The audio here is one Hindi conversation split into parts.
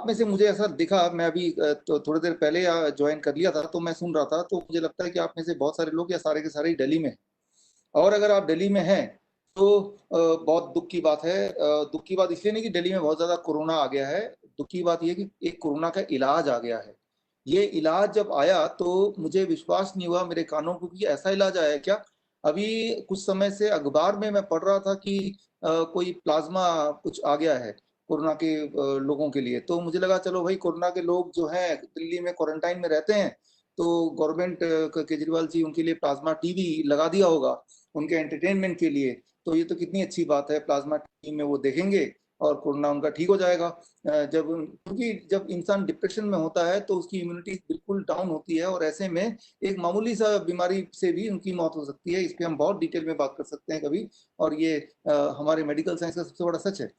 आप में से मुझे ऐसा दिखा, मैं अभी तो थोड़ी देर पहले ज्वाइन कर लिया था, तो मैं सुन रहा था, तो मुझे लगता है कि आप में से बहुत सारे लोग या सारे के सारे ही दिल्ली में हैं। और अगर आप दिल्ली में हैं तो बहुत दुख की बात है। दुख की बात इसलिए नहीं कि दिल्ली में बहुत ज्यादा कोरोना आ गया है, दुख की बात यह कि एक कोरोना का इलाज आ गया है। ये इलाज जब आया तो मुझे विश्वास नहीं हुआ मेरे कानों को कि ऐसा इलाज आया है क्या। अभी कुछ समय से अखबार में मैं पढ़ रहा था कि कोई प्लाज्मा कुछ आ गया है कोरोना के लोगों के लिए। तो मुझे लगा चलो भाई, कोरोना के लोग जो हैं दिल्ली में क्वारंटाइन में रहते हैं, तो गवर्नमेंट केजरीवाल जी उनके लिए प्लाज्मा टीवी लगा दिया होगा उनके एंटरटेनमेंट के लिए। तो ये तो कितनी अच्छी बात है, प्लाज्मा टीवी में वो देखेंगे और कोरोना उनका ठीक हो जाएगा। जब क्योंकि जब इंसान डिप्रेशन में होता है तो उसकी इम्यूनिटी बिल्कुल डाउन होती है, और ऐसे में एक मामूली सा बीमारी से भी उनकी मौत हो सकती है। इस पे हम बहुत डिटेल में बात कर सकते हैं कभी। और ये हमारे मेडिकल साइंस का सबसे बड़ा सच है।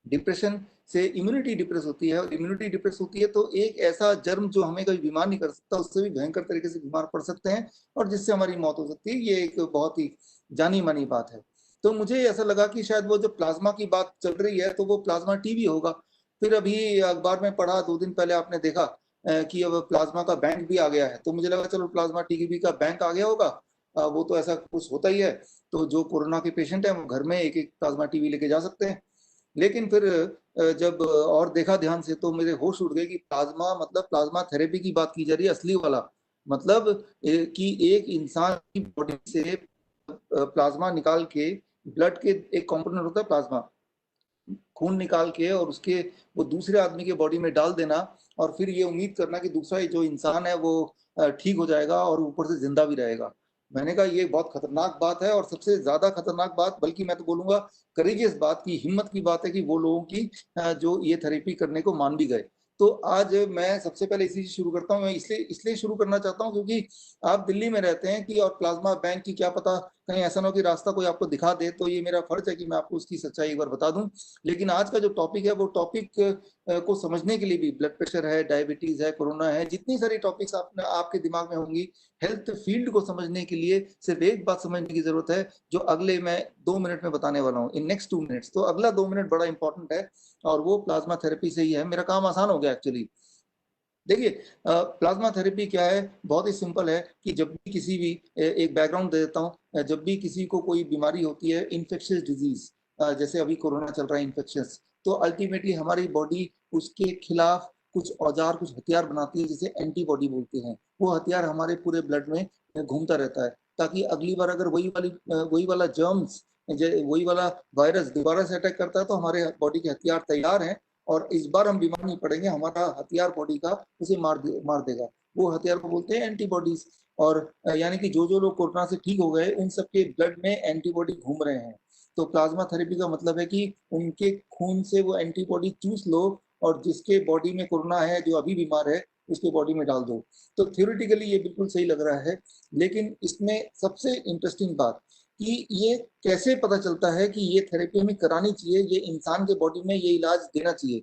डिप्रेशन से इम्यूनिटी डिप्रेस होती है, और इम्यूनिटी डिप्रेस होती है तो एक ऐसा जर्म जो हमें कभी बीमार नहीं कर सकता, उससे भी भयंकर तरीके से बीमार पड़ सकते हैं, और जिससे हमारी मौत हो सकती है। ये एक बहुत ही जानी मानी बात है। तो मुझे ऐसा लगा कि शायद वो जो प्लाज्मा की बात चल रही है तो वो प्लाज्मा टीवी होगा। फिर अभी अखबार में पढ़ा 2 दिन पहले, आपने देखा कि अब प्लाज्मा का बैंक भी आ गया है। तो मुझे लगा चलो प्लाज्मा टीवी का बैंक आ गया होगा। वो तो ऐसा कुछ होता ही है। तो जो कोरोना के पेशेंट हैं वो घर में एक एक प्लाज्मा टीवी लेके जा सकते हैं। लेकिन फिर जब और देखा ध्यान से तो मेरे होश उड़ गए कि प्लाज्मा मतलब प्लाज्मा थेरेपी की बात की जा रही है, असली वाला। मतलब कि एक इंसान की बॉडी से प्लाज्मा निकाल के, ब्लड के एक कंपोनेंट होता है प्लाज्मा, खून निकाल के और उसके वो दूसरे आदमी के बॉडी में डाल देना, और फिर ये उम्मीद करना कि दूसरा जो इंसान है वो ठीक हो जाएगा और ऊपर से जिंदा भी रहेगा। मैंने कहा ये बहुत खतरनाक बात है, और सबसे ज्यादा खतरनाक बात, बल्कि मैं तो बोलूंगा करेजियस बात की, हिम्मत की बात है कि वो लोगों की जो ये थेरेपी करने को मान भी गए। तो आज मैं सबसे पहले इसी से शुरू करता हूँ। मैं इसलिए इसलिए शुरू करना चाहता हूँ क्योंकि आप दिल्ली में रहते हैं कि, और प्लाज्मा बैंक की क्या पता कहीं ऐसा ना हो कि रास्ता कोई आपको दिखा दे, तो ये मेरा फर्ज है कि मैं आपको उसकी सच्चाई एक बार बता दूं। लेकिन आज का जो टॉपिक है वो टॉपिक को समझने के लिए भी, ब्लड प्रेशर है, डायबिटीज है, कोरोना है, जितनी सारी टॉपिक्स आपके दिमाग में होंगी, हेल्थ फील्ड को समझने के लिए सिर्फ एक बात समझने की जरूरत है, जो अगले मैं 2 मिनट में बताने वाला हूँ, इन नेक्स्ट 2 मिनट्स। तो अगला 2 मिनट बड़ा इंपॉर्टेंट है, और वो प्लाज्मा थेरेपी से ही है। मेरा काम आसान हो गया एक्चुअली। देखिए, प्लाज्मा थेरेपी क्या है, बहुत ही सिंपल है कि जब भी किसी भी एक बैकग्राउंड दे देता हूँ, जब भी किसी को कोई बीमारी होती है, इन्फेक्शियस डिजीज, जैसे अभी कोरोना चल रहा है इन्फेक्शियस, तो अल्टीमेटली हमारी बॉडी उसके खिलाफ कुछ औजार, कुछ हथियार बनाती है जिसे एंटीबॉडी बोलते हैं। वो हथियार हमारे पूरे ब्लड में घूमता रहता है, ताकि अगली बार अगर वही वाला जर्म्स, वही वाला वायरस दोबारा से अटैक करता है तो हमारे बॉडी के हथियार तैयार हैं, और इस बार हम बीमार नहीं पड़ेंगे, हमारा हथियार बॉडी का उसे मार देगा। वो हथियार को बोलते हैं एंटीबॉडीज। और यानी कि जो जो लोग कोरोना से ठीक हो गए उन सबके ब्लड में एंटीबॉडी घूम रहे हैं। तो प्लाज्मा थेरेपी का मतलब है कि उनके खून से वो एंटीबॉडी चूस लो, और जिसके बॉडी में कोरोना है, जो अभी बीमार है, उसके बॉडी में डाल दो। तो थ्योरेटिकली ये बिल्कुल सही लग रहा है। लेकिन इसमें सबसे इंटरेस्टिंग बात कि ये कैसे पता चलता है कि ये थेरेपी हमें करानी चाहिए, ये इंसान के बॉडी में ये इलाज देना चाहिए।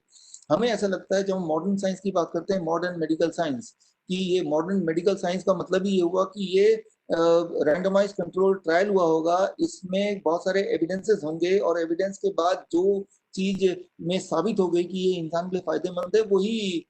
हमें ऐसा लगता है जब हम मॉडर्न साइंस की बात करते हैं, मॉडर्न मेडिकल साइंस, कि ये मॉडर्न मेडिकल साइंस का मतलब ही ये हुआ कि ये रैंडमाइज कंट्रोल ट्रायल हुआ होगा, इसमें बहुत सारे एविडेंसेस होंगे, और एविडेंस के बाद जो चीज में साबित हो गई कि ये इंसान के लिए फायदेमंद है, वही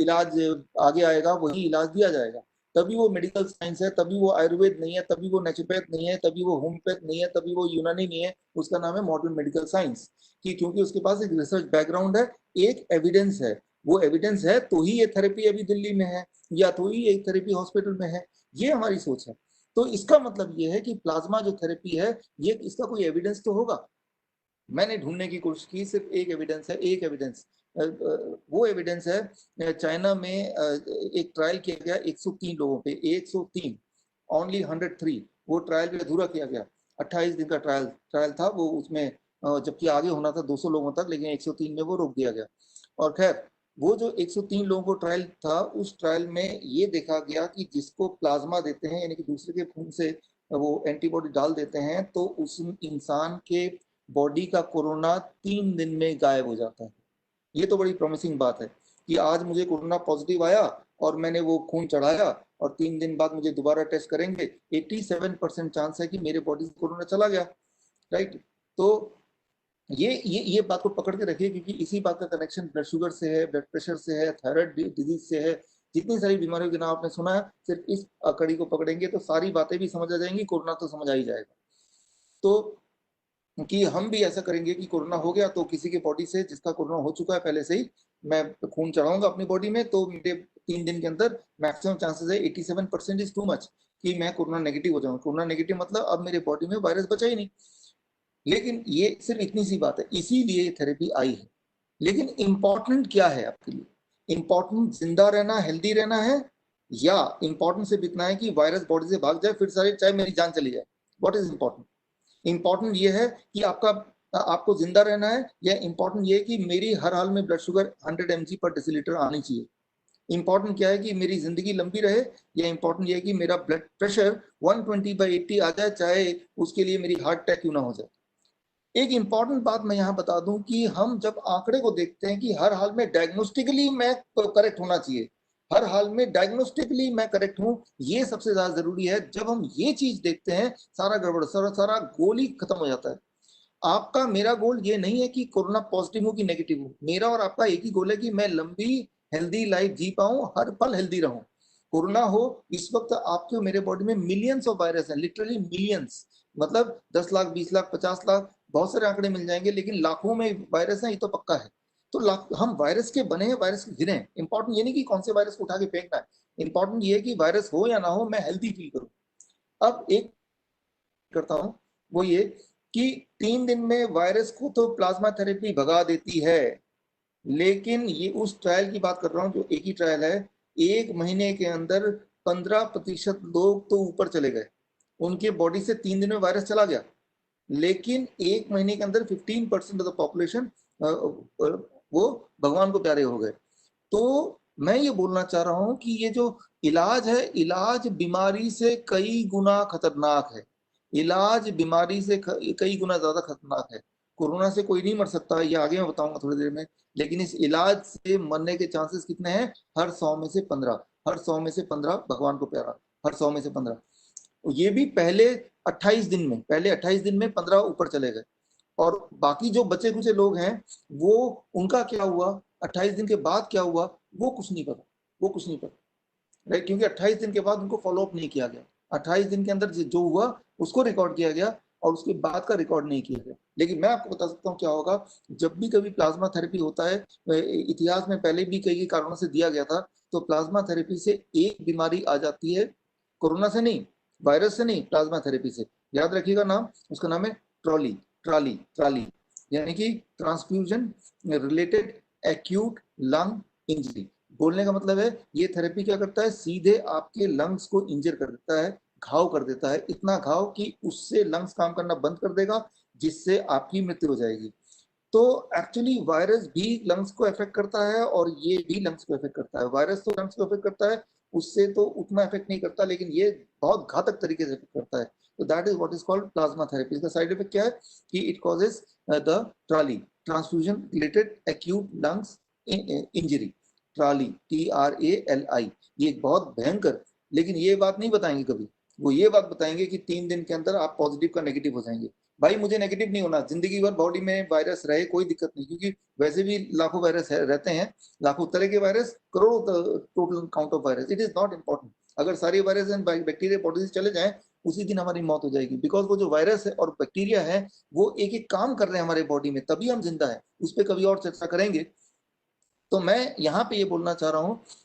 इलाज आगे आएगा, वही इलाज दिया जाएगा। तभी वो मेडिकल साइंस है, तभी वो आयुर्वेद नहीं है, तभी वो नेचुरोपैथ नहीं है, तभी वो होम्योपैथ नहीं है, तभी वो यूनानी नहीं है। उसका नाम है मॉडर्न मेडिकल साइंस, कि क्योंकि उसके पास एक रिसर्च बैकग्राउंड है, एक एविडेंस है। वो एविडेंस है तो ही ये थेरेपी अभी दिल्ली में है, या तो ही ये थेरेपी हॉस्पिटल में है। ये हमारी सोच है। तो इसका मतलब ये है कि प्लाज्मा जो थेरेपी है, ये इसका कोई एविडेंस तो होगा। मैंने ढूंढने की कोशिश की, सिर्फ एक एविडेंस है, एक एविडेंस। वो एविडेंस है, चाइना में एक ट्रायल किया गया 103 लोगों पे, 103, ओनली 103। वो ट्रायल भी अधूरा किया गया, 28 दिन का ट्रायल ट्रायल था वो, उसमें जबकि आगे होना था 200 लोगों तक, लेकिन 103 में वो रोक दिया गया। और खैर, वो जो 103 लोगों को ट्रायल था, उस ट्रायल में ये देखा गया कि जिसको प्लाज्मा देते हैं, यानी कि दूसरे के खून से वो एंटीबॉडी डाल देते हैं, तो उस इंसान के बॉडी का कोरोना 3 दिन में गायब हो जाता है। ये तो बड़ी प्रॉमिसिंग बात है कि आज मुझे कोरोना पॉजिटिव आया और मैंने वो खून चढ़ाया, और 3 दिन बाद मुझे दोबारा टेस्ट करेंगे, 87% चांस है कि मेरे बॉडी से कोरोना चला गया। राइट। तो ये बात को पकड़ के रखिए, क्योंकि इसी बात का कनेक्शन ब्लड शुगर से है, ब्लड प्रेशर से है, थायराइड डिजीज से है। जितनी सारी बीमारियों के नाम आपने सुना है, सिर्फ इस कड़ी को पकड़ेंगे तो सारी बातें भी समझ आ जाएंगी, कोरोना तो समझ आ ही जाएगा। तो कि हम भी ऐसा करेंगे कि कोरोना हो गया तो किसी के बॉडी से, जिसका कोरोना हो चुका है पहले से ही, मैं खून चढ़ाऊंगा अपनी बॉडी में, तो मेरे 3 दिन के अंदर मैक्सिमम चांसेस है, 87% इज टू मच, कि मैं कोरोना नेगेटिव हो जाऊंगा। कोरोना नेगेटिव मतलब अब मेरे बॉडी में वायरस बचा ही नहीं। लेकिन ये सिर्फ इतनी सी बात है, इसीलिए ये थेरेपी आई है। लेकिन इंपॉर्टेंट क्या है आपके लिए? इंपॉर्टेंट जिंदा रहना, हेल्दी रहना है, या इंपॉर्टेंट सिर्फ इतना है कि वायरस बॉडी से भाग जाए, फिर सारे चाहे मेरी जान चली जाए? What is important? इंपॉर्टेंट ये है कि आपको जिंदा रहना है, या इंपॉर्टेंट ये है कि मेरी हर हाल में ब्लड शुगर 100 mg पर डेसीलीटर आनी चाहिए? इंपॉर्टेंट क्या है कि मेरी जिंदगी लंबी रहे, या इंपॉर्टेंट ये है कि मेरा ब्लड प्रेशर 120/80 आ जाए, चाहे उसके लिए मेरी हार्ट अटैक क्यों ना हो जाए? एक इंपॉर्टेंट बात मैं यहाँ बता दूं कि हम जब आंकड़े को देखते हैं कि हर हाल में डायग्नोस्टिकली मैं करेक्ट होना चाहिए, हर हाल में डायग्नोस्टिकली मैं करेक्ट हूं, ये सबसे ज्यादा जरूरी है। जब हम ये चीज देखते हैं, सारा गड़बड़, सारा गोल ही खत्म हो जाता है। आपका मेरा गोल ये नहीं है कि कोरोना पॉजिटिव हो कि नेगेटिव हो, मेरा और आपका एक ही गोल है कि मैं लंबी हेल्दी लाइफ जी पाऊं, हर पल हेल्दी रहूं। कोरोना हो, इस वक्त आपके मेरे बॉडी में मिलियंस ऑफ वायरस हैं, लिटरली मिलियंस, मतलब 10 लाख, 20 लाख, 50 लाख, बहुत सारे आंकड़े मिल जाएंगे, लेकिन लाखों में वायरस हैं, ये तो पक्का है। तो लाख हम वायरस के बने हैं, वायरस के गिरे हैं। इंपॉर्टेंट ये नहीं कि कौन से वायरस को उठा के फेंकना है, इंपॉर्टेंट ये है कि वायरस हो या ना हो, मैं हेल्दी फील करूं। अब एक करता हूं, वो ये कि 3 दिन में वायरस को तो प्लाज्मा थेरेपी भगा देती है, लेकिन ये उस ट्रायल की बात कर रहा हूँ जो एक ही ट्रायल है। 1 महीने के अंदर 15% लोग तो ऊपर चले गए, उनके बॉडी से 3 दिन में वायरस चला गया। लेकिन 1 महीने के अंदर 15% ऑफ द पॉपुलेशन वो भगवान को प्यारे हो गए। तो मैं ये बोलना चाह रहा हूँ कि ये जो इलाज है, इलाज बीमारी से कई गुना खतरनाक है। इलाज बीमारी से कई गुना ज्यादा खतरनाक है। कोरोना से कोई नहीं मर सकता, ये आगे मैं बताऊंगा थोड़ी देर में। लेकिन इस इलाज से मरने के चांसेस कितने हैं? हर 100 में से 15, हर 100 में से 15 भगवान को प्यारा, हर 100 में से 15। ये भी पहले 28 दिन में, पहले 28 दिन में 15 ऊपर चले गए। और बाकी जो बचे कुचे लोग हैं, वो उनका क्या हुआ, 28 दिन के बाद क्या हुआ, वो कुछ नहीं पता, वो कुछ नहीं पता, राइट? क्योंकि 28 दिन के बाद उनको फॉलो अप नहीं किया गया। 28 दिन के अंदर जो हुआ उसको रिकॉर्ड किया गया, और उसके बाद का रिकॉर्ड नहीं किया गया। लेकिन मैं आपको बता सकता हूँ क्या होगा जब भी कभी प्लाज्मा थेरेपी होता है। इतिहास में पहले भी कई कारणों से दिया गया था। तो प्लाज्मा थेरेपी से एक बीमारी आ जाती है, कोरोना से नहीं, वायरस से नहीं, प्लाज्मा थेरेपी से। याद रखिएगा नाम, उसका नाम है ट्रॉली, ट्राली, ट्राली, यानी कि transfusion related acute lung injury. बोलने का मतलब है, ये थेरेपी क्या करता है, सीधे आपके लंग्स को इंजर कर देता है, घाव कर देता है, इतना घाव कि उससे लंग्स काम करना बंद कर देगा, जिससे आपकी मृत्यु हो जाएगी। तो एक्चुअली वायरस भी लंग्स को अफेक्ट करता है, और ये भी लंग्स को अफेक्ट करता है। वायरस तो लंग्स को अफेक्ट करता है, उससे तो उतना इफेक्ट नहीं करता, लेकिन ये बहुत घातक तरीके से इफेक्ट करता है। तो that is what is called plasma therapy. इसका साइड इफेक्ट क्या है कि it causes the trolley, transfusion related acute lungs injury, trolley, TRALI। ये बहुत भयंकर, लेकिन ये बात नहीं बताएंगे कभी। वो ये बात बताएंगे कि 3 दिन के अंदर आप पॉजिटिव का नेगेटिव हो जाएंगे। भाई मुझे नेगेटिव नहीं होना, जिंदगी भर बॉडी में वायरस रहे कोई दिक्कत नहीं, क्योंकि वैसे भी लाखों वायरस रहते हैं, लाखों तरह के वायरस, करोड़ों total count of virus. It is not important. अगर सारे वायरस एंड बैक्टीरिया बॉडी से चले जाएं, उसी दिन हमारी मौत हो जाएगी। बिकॉज वो जो वायरस है और बैक्टीरिया है, वो एक एक काम कर रहे हैं हमारे बॉडी में, तभी हम जिंदा है। उस पर कभी और चर्चा करेंगे। तो मैं यहाँ पे ये बोलना चाह रहा हूँ